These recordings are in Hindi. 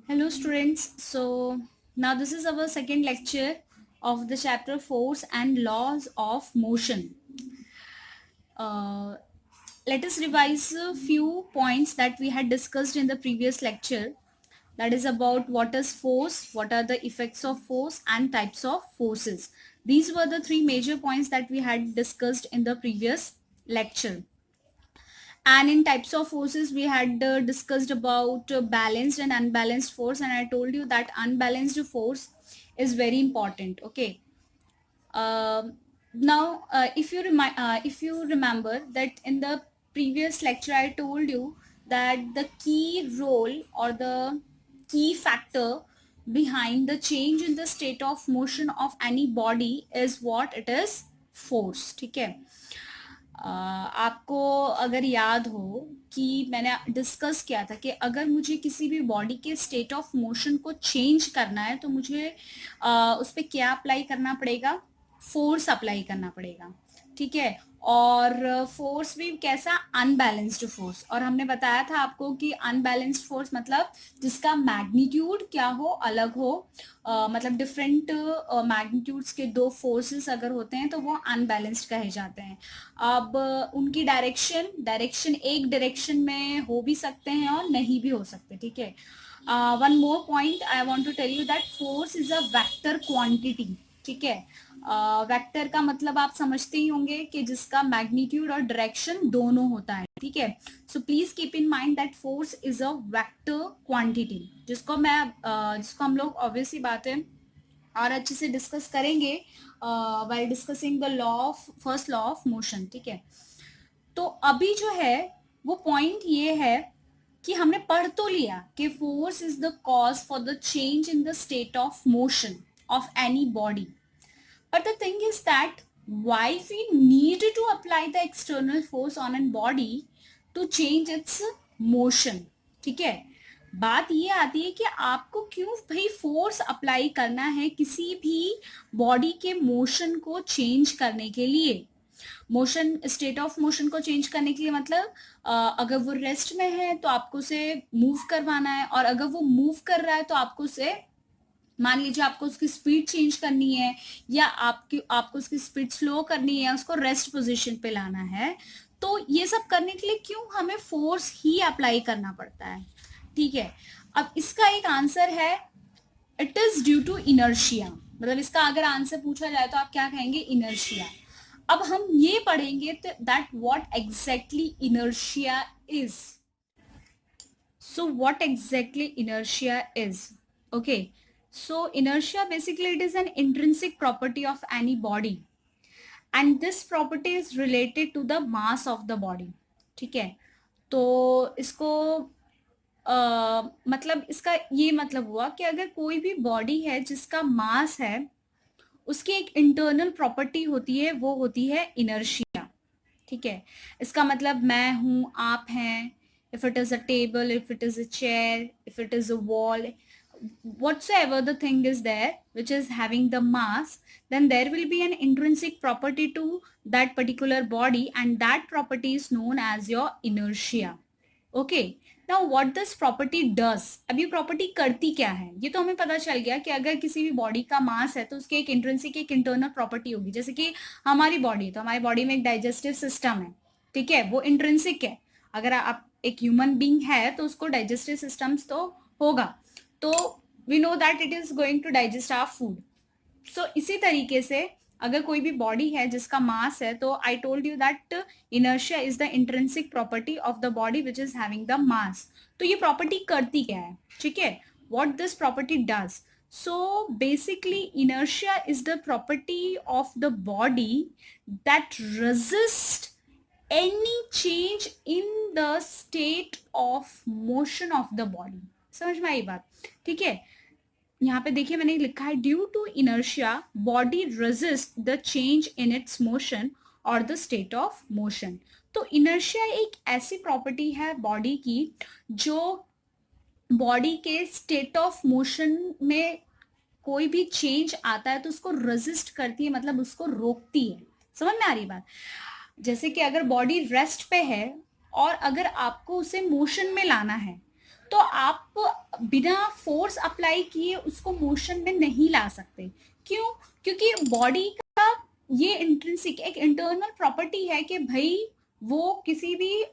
Hello students, so now this is our second lecture of the chapter Force and Laws of Motion. Uh, Let us revise a few points that we had discussed in the previous lecture. That is about what is force, what are the effects of force and types of forces. These were the three major points that we had discussed in the previous lecture. And in types of forces we had discussed about balanced and unbalanced force, and I told you that unbalanced force is very important. Okay. Now if you remember that in the previous lecture I told you that the key role or the key factor behind the change in the state of motion of any body is what it is, force. ठीक है. आपको अगर याद हो कि मैंने डिस्कस किया था कि अगर मुझे किसी भी बॉडी के स्टेट ऑफ मोशन को चेंज करना है तो मुझे उस पर क्या अप्लाई करना पड़ेगा, फोर्स अप्लाई करना पड़ेगा. ठीक है. और फोर्स भी कैसा, अनबैलेंस्ड फोर्स. और हमने बताया था आपको कि अनबैलेंस्ड फोर्स मतलब जिसका मैग्नीट्यूड क्या हो, अलग हो. मतलब डिफरेंट मैग्नीट्यूड्स के दो फोर्सेस अगर होते हैं तो वो अनबैलेंस्ड कहे जाते हैं. अब उनकी डायरेक्शन एक डायरेक्शन में हो भी सकते हैं और नहीं भी हो सकते. ठीक है. One more point I want to tell you that force is a vector quantity. ठीक है. वेक्टर का मतलब आप समझते ही होंगे कि जिसका मैग्नीट्यूड और डायरेक्शन दोनों होता है. ठीक है. So please keep in mind that force is a vector quantity, जिसको हम लोग ऑब्वियसली बात है और अच्छे से डिस्कस करेंगे while discussing the first law of motion. ठीक है. तो अभी जो है वो पॉइंट ये है कि हमने पढ़ तो लिया कि force is the cause for the change in the state of motion of any body. But the thing is that why we need to apply the external force on a body to change its motion. ठीक है. बात ये आती है कि आपको क्यों भाई फोर्स अप्लाई करना है किसी भी बॉडी के मोशन को चेंज करने के लिए. मोशन, स्टेट ऑफ मोशन को चेंज करने के लिए मतलब अगर वो रेस्ट में है तो आपको उसे मूव करवाना है, और अगर वो मूव कर रहा है तो आपको उसे, मान लीजिए आपको उसकी स्पीड चेंज करनी है या आपको उसकी स्पीड स्लो करनी है, उसको रेस्ट पोजीशन पे लाना है, तो ये सब करने के लिए क्यों हमें फोर्स ही अप्लाई करना पड़ता है. ठीक है. अब इसका एक आंसर है, it is due to inertia. मतलब इसका अगर आंसर पूछा जाए तो आप क्या कहेंगे, इनर्शिया. अब हम ये पढ़ेंगे that what exactly inertia is. So what exactly inertia is? Okay. So inertia basically it is an intrinsic property of any body, and this property is related to the mass of the body. ठीक है. तो इसको मतलब इसका ये मतलब हुआ कि अगर कोई भी बॉडी है जिसका मास है, उसकी एक इंटरनल प्रॉपर्टी होती है, वो होती है इनर्शिया. ठीक है. इसका मतलब मैं हूं, आप हैं, if it is a table, if it is a chair, if it is a wall, whatsoever the thing is there which is having the mass, then there will be an intrinsic property to that particular body, and that property is known as your inertia. Okay. Now what this property does, अब ये प्रॉपर्टी करती क्या है, ये तो हमें पता चल गया कि अगर किसी भी बॉडी का मास है तो उसकी एक इंट्रिंसिक, एक इंटरनल प्रॉपर्टी होगी. जैसे कि हमारी बॉडी, तो हमारी बॉडी में एक डाइजेस्टिव सिस्टम है. ठीक है. वो इंट्रिंसिक है. अगर आप एक ह्यूमन बींग है तो उसको डाइजेस्टिव सिस्टम्स तो होगा, तो we know that it is going to digest our food. So इसी तरीके से अगर कोई भी बॉडी है जिसका मास है, तो आई told you that inertia is the intrinsic property of the body which is having the mass. तो ये प्रॉपर्टी करती क्या है. ठीक है. What this property does, so basically inertia is the property of the body that resists any change in the state of motion of the body. समझ में आई बात. ठीक है. यहाँ पे देखिए मैंने लिखा है, due to inertia body resist the change in its motion और द स्टेट ऑफ मोशन. तो इनर्शिया एक ऐसी प्रॉपर्टी है बॉडी की जो बॉडी के स्टेट ऑफ मोशन में कोई भी चेंज आता है तो उसको रेजिस्ट करती है, मतलब उसको रोकती है. समझ में आ रही बात. जैसे कि अगर बॉडी रेस्ट पे है और अगर आपको उसे मोशन में लाना है तो आप बिना फोर्स अप्लाई किए उसको मोशन में नहीं ला सकते। क्यों? क्योंकि बॉडी का ये इंट्रिंसिक एक इंटरनल प्रॉपर्टी है कि भाई वो किसी भी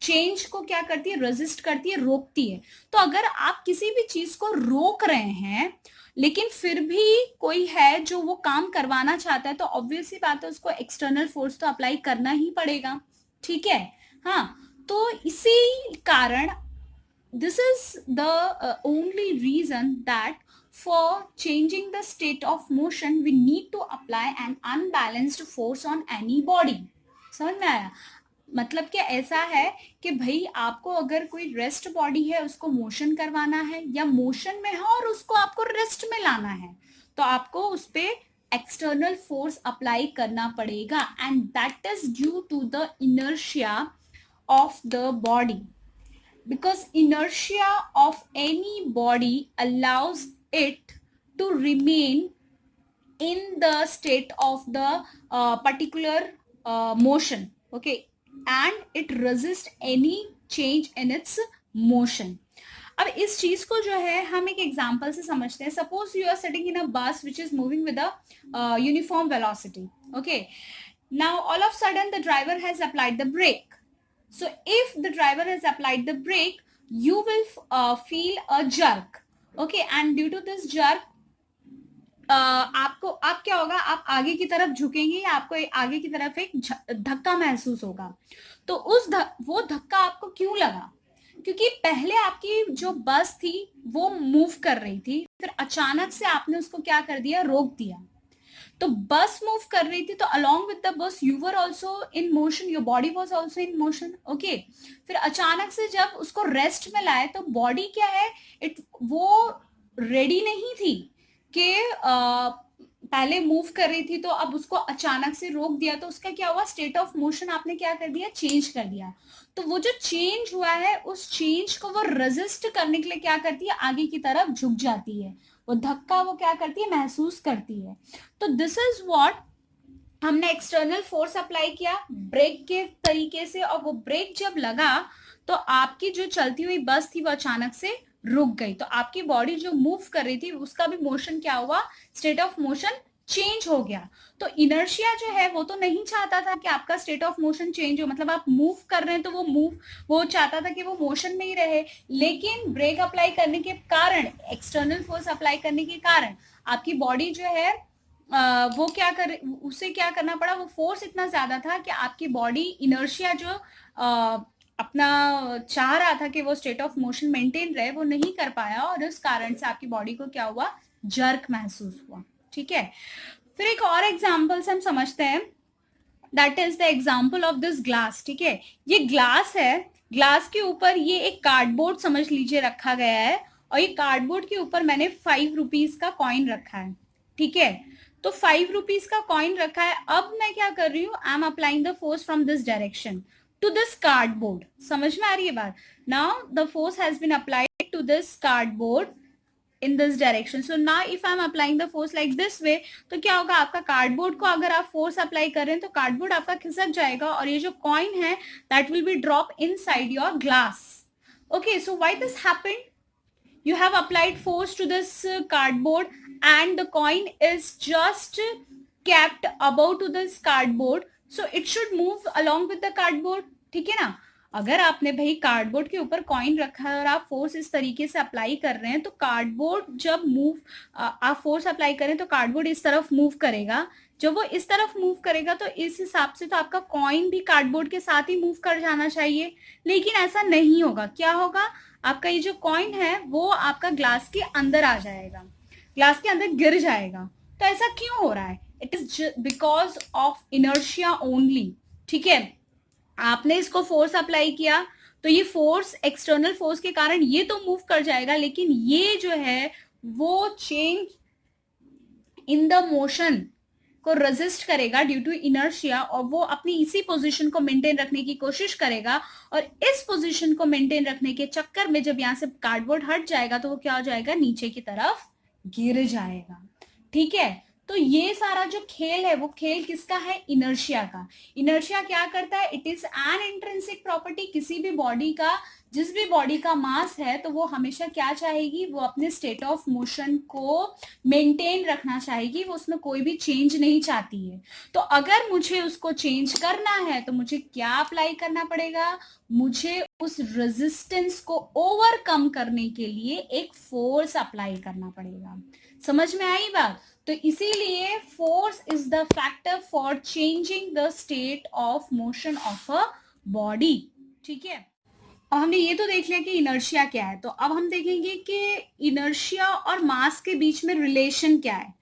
चेंज को क्या करती है, रेजिस्ट करती है, रोकती है। तो अगर आप किसी भी चीज को रोक रहे हैं लेकिन फिर भी कोई है जो वो काम करवाना चाहता है, तो ऑब्वियसली बात है उसको एक्सटर्नल फोर्स तो अप्लाई करना ही पड़ेगा। ठीक है, हाँ। तो इसी कारण this is the only reason that for changing the state of motion we need to apply an unbalanced force on any body। समझ में आया? मतलब कि ऐसा है कि भाई आपको अगर कोई रेस्ट बॉडी है उसको मोशन करवाना है या मोशन में है और उसको आपको रेस्ट में लाना है, तो आपको उस पे एक्सटर्नल फोर्स अप्लाई करना पड़ेगा, and that is due to the inertia of the body, because inertia of any body allows it to remain in the state of the particular motion, okay, and it resists any change in its motion। अब इस चीज को जो है हम एक एग्जांपल से समझते हैं। Suppose you are sitting in a bus which is moving with a uniform velocity, okay. Now all of sudden the driver has applied the brake. So if the driver has applied the brake, you will feel a jerk, okay, and due to this jerk आप क्या होगा, आप आगे की तरफ झुकेंगे या आपको आगे की तरफ एक धक्का महसूस होगा। तो वो धक्का आपको क्यों लगा? क्योंकि पहले आपकी जो बस थी वो मूव कर रही थी, फिर अचानक से आपने उसको क्या कर दिया, रोक दिया। तो बस मूव कर रही थी, तो along with the bus you were also in motion, your body was also in motion, okay. फिर अचानक से जब उसको रेस्ट में लाए तो बॉडी क्या है, वो रेडी नहीं थी कि पहले मूव कर रही थी, तो अब उसको अचानक से रोक दिया, तो उसका क्या हुआ, स्टेट ऑफ मोशन आपने क्या कर दिया, चेंज कर दिया। तो वो जो चेंज हुआ है उस चेंज को वो रेजिस्ट करने के लिए क्या करती है, आगे की तरफ झुक जाती है, वो धक्का वो क्या करती है, महसूस करती है। तो दिस इज व्हाट हमने एक्सटर्नल फोर्स अप्लाई किया ब्रेक के तरीके से, और वो ब्रेक जब लगा तो आपकी जो चलती हुई बस थी वो अचानक से रुक गई। तो आपकी बॉडी जो मूव कर रही थी उसका भी मोशन क्या हुआ, स्टेट ऑफ मोशन चेंज हो गया। तो इनर्शिया जो है वो तो नहीं चाहता था कि आपका स्टेट ऑफ मोशन चेंज हो, मतलब आप मूव कर रहे हैं तो वो चाहता था कि वो मोशन में ही रहे, लेकिन ब्रेक अप्लाई करने के कारण, एक्सटर्नल फोर्स अप्लाई करने के कारण आपकी बॉडी जो है वो उसे क्या करना पड़ा, वो फोर्स इतना ज्यादा था कि आपकी बॉडी इनर्शिया जो अपना चाह रहा था कि वो स्टेट ऑफ मोशन मेंटेन रहे, वो नहीं कर पाया, और इस कारण से आपकी बॉडी को क्या हुआ, जर्क महसूस हुआ। ठीक है, फिर एक और एग्जाम्पल से हम समझते हैं, that is the example of this glass. ठीक है, ये ग्लास है, ग्लास के ऊपर ये एक कार्डबोर्ड समझ लीजिए रखा गया है, और ये कार्डबोर्ड के ऊपर मैंने 5 रुपीज का कॉइन रखा है। ठीक है, तो 5 रुपीज का कॉइन रखा है। अब मैं क्या कर रही हूँ, I am applying the force from this direction to this cardboard. समझ में आ रही है बात? Now the force has been applied to this cardboard in this direction. So now if I am applying the force like this way, तो क्या होगा, आपका कार्डबोर्ड को अगर आप फोर्स अप्लाई कर रहे हैं तो कार्डबोर्ड आपका खिसक जाएगा, और ये जो कॉइन है that will be drop inside your glass. Okay, so why this happened? You have applied force to this cardboard and the coin is just kept above to this cardboard, so it should move along with the cardboard. ठीक है ना? अगर आपने भाई कार्डबोर्ड के ऊपर कॉइन रखा है और आप फोर्स इस तरीके से अप्लाई कर रहे हैं, तो कार्डबोर्ड जब आप फोर्स अप्लाई करें तो कार्डबोर्ड इस तरफ मूव करेगा। जब वो इस तरफ मूव करेगा तो इस हिसाब से तो आपका कॉइन भी कार्डबोर्ड के साथ ही मूव कर जाना चाहिए, लेकिन ऐसा नहीं होगा। क्या होगा, आपका ये जो कॉइन है वो आपका ग्लास के अंदर आ जाएगा, ग्लास के अंदर गिर जाएगा। तो ऐसा क्यों हो रहा है? It is because of inertia only. ठीक है, आपने इसको फोर्स अप्लाई किया तो ये फोर्स, एक्सटर्नल फोर्स के कारण ये तो मूव कर जाएगा, लेकिन ये जो है वो चेंज इन द मोशन को रेजिस्ट करेगा ड्यू टू इनर्शिया, और वो अपनी इसी पोजीशन को मेंटेन रखने की कोशिश करेगा, और इस पोजीशन को मेंटेन रखने के चक्कर में जब यहाँ से कार्डबोर्ड हट जाएगा तो वो क्या हो जाएगा, नीचे की तरफ गिर जाएगा। ठीक है, तो ये सारा जो खेल है वो खेल किसका है, इनर्शिया का। इनर्शिया क्या करता है, it is an intrinsic property किसी भी बॉडी का जिस भी बॉडी का मास है तो वो हमेशा क्या चाहेगी, वो अपने स्टेट ऑफ मोशन को मेंटेन रखना चाहेगी, वो उसमें कोई भी चेंज नहीं चाहती है। तो अगर मुझे उसको चेंज करना है तो मुझे क्या अप्लाई करना पड़ेगा, मुझे उस रेजिस्टेंस को ओवरकम करने के लिए एक फोर्स अप्लाई करना पड़ेगा। समझ में आई बात? तो इसीलिए force is the factor for changing the state of motion of a body. ठीक है, अब हमने ये तो देख लिया कि इनर्शिया क्या है, तो अब हम देखेंगे कि इनर्शिया और मास के बीच में रिलेशन क्या है।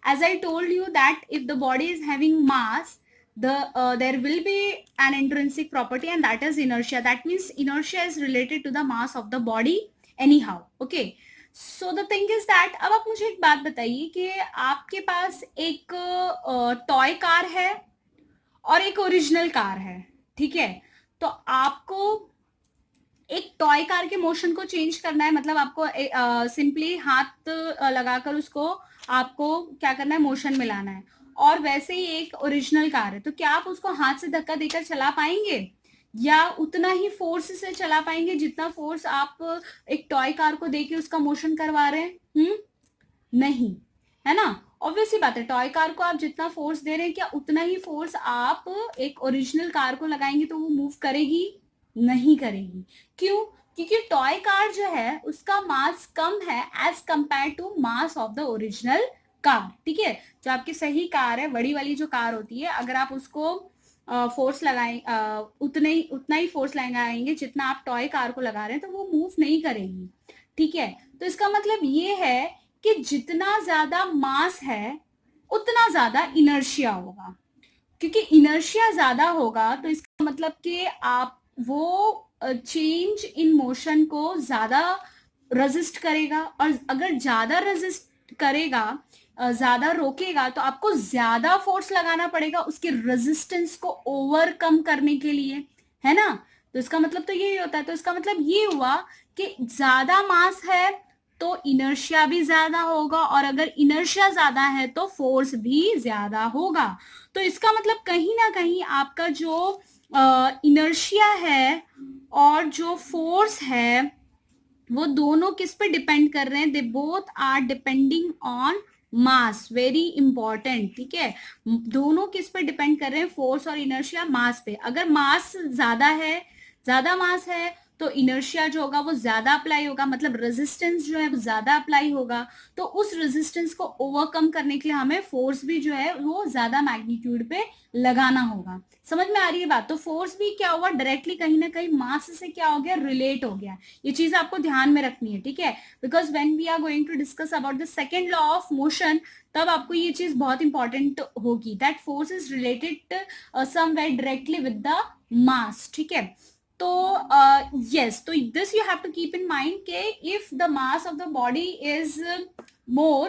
As I told you that if the body is having mass, there will be an intrinsic property and that is inertia. That means inertia is related to the mass of the body anyhow. Okay, so the thing is that अब आप मुझे एक बात बताइए कि आपके पास एक टॉय कार है और एक ओरिजिनल कार है, ठीक है? तो आपको एक टॉय कार के मोशन को चेंज करना है, मतलब आपको सिंपली हाथ लगाकर उसको आपको क्या करना है, मोशन मिलाना है। और वैसे ही एक ओरिजिनल कार है, तो क्या आप उसको हाथ से धक्का देकर चला पाएंगे या उतना ही फोर्स से चला पाएंगे जितना फोर्स आप एक टॉय कार को देके उसका मोशन करवा रहे हैं? नहीं, है ना? ऑब्वियसली बात है, टॉय कार को आप जितना फोर्स दे रहे हैं क्या उतना ही फोर्स आप एक ओरिजिनल कार को लगाएंगे तो वो मूव करेगी? नहीं करेगी। क्यों? क्योंकि टॉय कार जो है उसका मास कम है as compare to mass of the original car. ठीक है, जो आपकी सही कार है, बड़ी वाली जो कार होती है, अगर आप उसको फोर्स लगाए उतना ही फोर्स लगाएंगे जितना आप टॉय कार को लगा रहे हैं तो वो मूव नहीं करेगी। ठीक है, तो इसका मतलब ये है कि जितना ज्यादा मास है उतना ज्यादा इनर्शिया होगा। क्योंकि इनर्शिया ज्यादा होगा तो इसका मतलब कि आप वो चेंज इन मोशन को ज्यादा रेजिस्ट करेगा, और अगर ज्यादा रेजिस्ट करेगा, ज्यादा रोकेगा, तो आपको ज्यादा फोर्स लगाना पड़ेगा उसके रेजिस्टेंस को ओवरकम करने के लिए, है ना? तो इसका मतलब तो यही होता है। तो इसका मतलब ये हुआ कि ज्यादा मास है तो इनर्शिया भी ज्यादा होगा, और अगर इनर्शिया ज्यादा है तो फोर्स भी ज्यादा होगा। तो इसका मतलब कहीं ना कहीं आपका जो इनर्शिया है और जो फोर्स है वो दोनों किस पे डिपेंड कर रहे हैं? They both are depending on mass. Very important. ठीक है, दोनों किस पे डिपेंड कर रहे हैं? फोर्स और इनर्शिया मास पे। अगर मास ज्यादा है, ज्यादा मास है, तो इनर्शिया जो होगा वो ज्यादा अप्लाई होगा, मतलब रेजिस्टेंस जो है वो ज्यादा अप्लाई होगा। तो उस रेजिस्टेंस को ओवरकम करने के लिए हमें फोर्स भी जो है वो ज्यादा मैग्नीट्यूड पे लगाना होगा। समझ में आ रही है बात? तो फोर्स भी क्या हुआ, डायरेक्टली कहीं ना कहीं मास से क्या हो गया, रिलेट हो गया। ये चीज आपको ध्यान में रखनी है। ठीक है, because when we are going to discuss about the second law of motion, तब आपको ये चीज बहुत इंपॉर्टेंट होगी, that force is related somewhere directly with the mass. ठीक है, तो yes, तो this you have to keep in mind के if the mass of the body is more,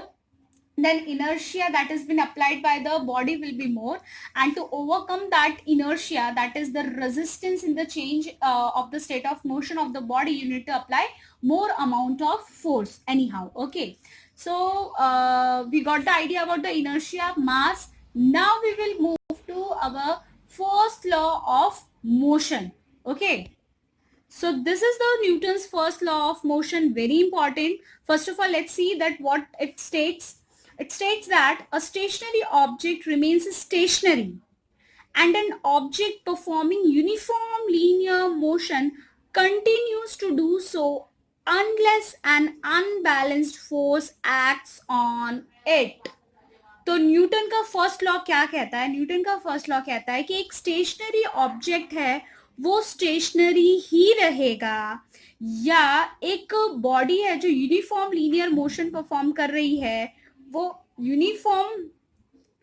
then inertia that has been applied by the body will be more, and to overcome that inertia, that is the resistance in the change of the state of motion of the body, you need to apply more amount of force anyhow. Okay, so we got the idea about the inertia, mass. Now we will move to our first law of motion. Okay, so this is the Newton's first law of motion, very important. First of all, let's see that what it states. It states that a stationary object remains stationary and an object performing uniform linear motion continues to do so unless an unbalanced force acts on it. तो न्यूटन का फर्स्ट लॉ क्या कहता है? न्यूटन का फर्स्ट लॉ कहता है कि एक स्टेशनरी ऑब्जेक्ट है वो स्टेशनरी ही रहेगा, या एक बॉडी है जो यूनिफॉर्म लीनियर मोशन परफॉर्म कर रही है वो यूनिफॉर्म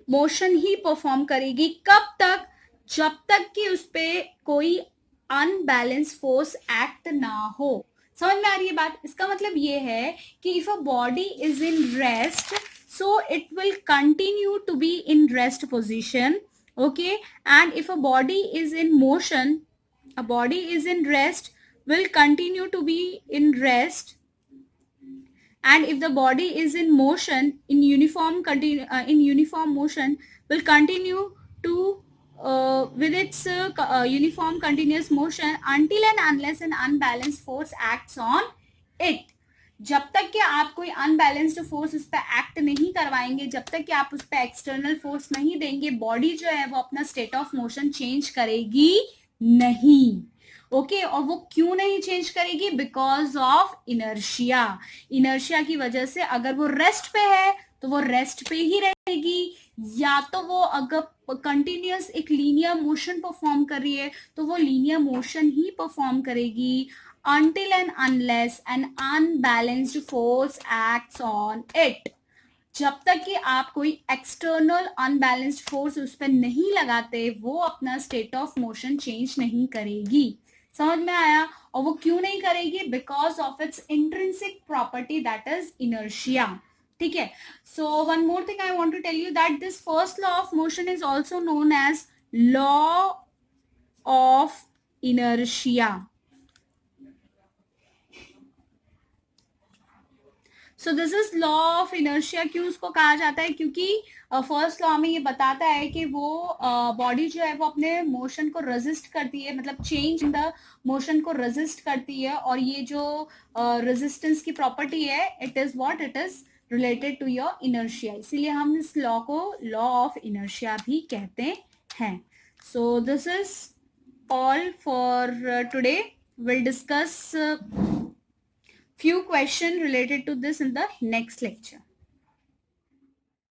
मोशन ही परफॉर्म करेगी। कब तक? जब तक कि उस पर कोई अनबैलेंस फोर्स एक्ट ना हो। समझ में आ रही है बात? इसका मतलब ये है कि if a body is in rest, so it will continue to be in rest position. Okay, and if a body is in motion, a body is in rest will continue to be in rest, and if the body is in motion in uniform motion will continue to with its uniform continuous motion until and unless an unbalanced force acts on it. जब तक कि आप कोई अनबैलेंस्ड फोर्स उस पर एक्ट नहीं करवाएंगे, जब तक कि आप उस पर एक्सटर्नल फोर्स नहीं देंगे, बॉडी जो है वो अपना स्टेट ऑफ मोशन चेंज करेगी नहीं. ओके और वो क्यों नहीं चेंज करेगी? Because of inertia. इनर्शिया की वजह से अगर वो रेस्ट पे है तो वो रेस्ट पे ही रहेगी, या तो वो अगर कंटिन्यूअस एक लीनियर मोशन परफॉर्म कर रही है तो वो लीनियर मोशन ही परफॉर्म करेगी until and unless an unbalanced force acts on it. जब तक कि आप कोई एक्सटर्नल अनबैलेंस्ड फोर्स उस पर नहीं लगाते वो अपना स्टेट ऑफ मोशन चेंज नहीं करेगी. समझ में आया? और वो क्यों नहीं करेगी? Because of its intrinsic property that is inertia. ठीक है. So one more thing I want to tell you that this first law of motion is also known as law of inertia. So this is law of inertia. क्यों उसको कहा जाता है? क्योंकि फर्स्ट लॉ में ये बताता है कि वो बॉडी जो है वो अपने मोशन को रेजिस्ट करती है, मतलब चेंज इन द मोशन को रेजिस्ट करती है, और ये जो रेजिस्टेंस की प्रॉपर्टी है it is what? It is related to your inertia. इसीलिए हम इस लॉ को लॉ ऑफ इनर्शिया भी कहते हैं. सो this is all for today. Will discuss few questions related to this in the next lecture.